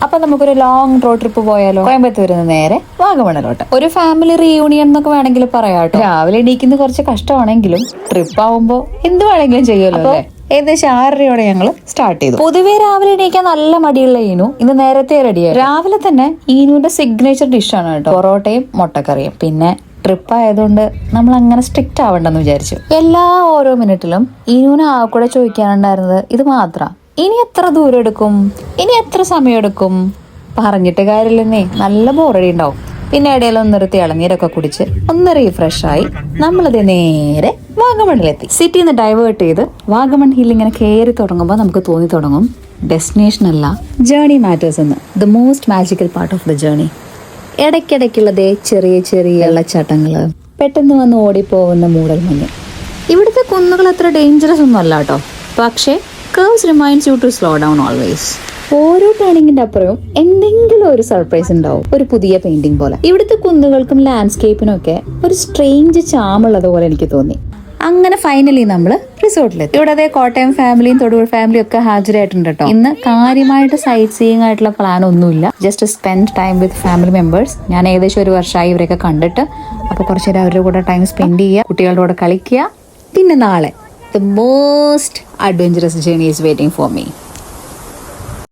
അപ്പൊ നമുക്കൊരു long road trip പോയാലോ? കോയമ്പത്തൂരിൽ നിന്ന് നേരെ വാഗമണിലോട്ട് ഒരു ഫാമിലി റീയൂണിയൻ എന്നൊക്കെ വേണമെങ്കിൽ പറയാട്ടോ. രാവിലെ എണീക്കുന്ന കുറച്ച് കഷ്ടമാണെങ്കിലും ട്രിപ്പ് ആവുമ്പോ എന്ത് വേണമെങ്കിലും ചെയ്യുമല്ലോ അല്ലേ. ഏകദേശം 6:30യോടെ ഞങ്ങൾ സ്റ്റാർട്ട് ചെയ്തു. പൊതുവെ രാവിലെ എണീക്കാൻ നല്ല മടിയുള്ള ഈനു ഇന്ന് നേരത്തെ റെഡിയായി. രാവിലെ തന്നെ ഈനുവിന്റെ സിഗ്നേച്ചർ ഡിഷാണ് കേട്ടോ, പൊറോട്ടയും മുട്ടക്കറിയും. പിന്നെ ട്രിപ്പ് ആയതുകൊണ്ട് നമ്മൾ അങ്ങനെ സ്ട്രിക്റ്റ് ആവണ്ടെന്ന് വിചാരിച്ചു. ഓരോ മിനിറ്റിലും ഈനുവിന് ആ കൂടെ ചോദിക്കാനുണ്ടായിരുന്നത് ഇത് മാത്രം, ഇനി എത്ര ദൂരം എടുക്കും, ഇനി എത്ര സമയം എടുക്കും. പറഞ്ഞിട്ട് കാര്യമില്ലെന്നേ, നല്ല ബോറടി ഉണ്ടാവും. പിന്നെ ഇടയിൽ ഒന്നിരുത്തി ഇളനീരൊക്കെ കുടിച്ച് ഒന്ന് റീഫ്രഷ് ആയി നമ്മളത് നേരെ വാഗമണിലെത്തി. സിറ്റിന്ന് ഡൈവേർട്ട് ചെയ്ത് വാഗമൺ ഹിൽ ഇങ്ങനെ കയറി തുടങ്ങുമ്പോൾ നമുക്ക് തോന്നി തുടങ്ങും ഡെസ്റ്റിനേഷൻ അല്ല, ജേർണി മാറ്റേഴ്സ് എന്ന്. The most magical part of the journey. ഇടയ്ക്കിടയ്ക്കുള്ളതേ ചെറിയ ചെറിയ വെള്ളച്ചാട്ടങ്ങള്, പെട്ടെന്ന് വന്ന് ഓടിപ്പോകുന്ന മൂടൽ മഞ്ഞ്. ഇവിടുത്തെ കുന്നുകൾ അത്ര ഡേഞ്ചറസ് ഒന്നും അല്ല കേട്ടോ, പക്ഷേ curves reminds you to slow down always. ഓരോ ടേണിങ്ങിന്റെ അപ്പുറവും എന്തെങ്കിലും ഒരു സർപ്രൈസ് ഉണ്ടാവും, ഒരു പുതിയ പെയിന്റിംഗ് പോലെ. ഇവിടുത്തെ കുന്നുകൾക്കും ലാൻഡ്സ്കേപ്പിനും ഒക്കെ ഒരു സ്ട്രേഞ്ച് ചാമുള്ളത് പോലെ എനിക്ക് തോന്നി. അങ്ങനെ ഫൈനലി നമ്മള് റിസോർട്ടിലെത്തി. ഇവിടെ കോട്ടയം ഫാമിലിയും തൊടുപുഴ ഫാമിലിയും ഒക്കെ ഹാജരായിട്ടുണ്ട് കേട്ടോ. ഇന്ന് കാര്യമായിട്ട് സൈറ്റ് സീയിങ് ആയിട്ടുള്ള പ്ലാൻ ഒന്നുമില്ല, just spend time with family members. ഞാൻ ഏകദേശം 1 വർഷമായി ഇവരൊക്കെ കണ്ടിട്ട്. അപ്പൊ കുറച്ചു നേരം അവരുടെ കൂടെ ടൈം സ്പെൻഡ് ചെയ്യുക, കുട്ടികളുടെ കൂടെ കളിക്കുക. പിന്നെ നാളെ the most adventurous journey is waiting for me.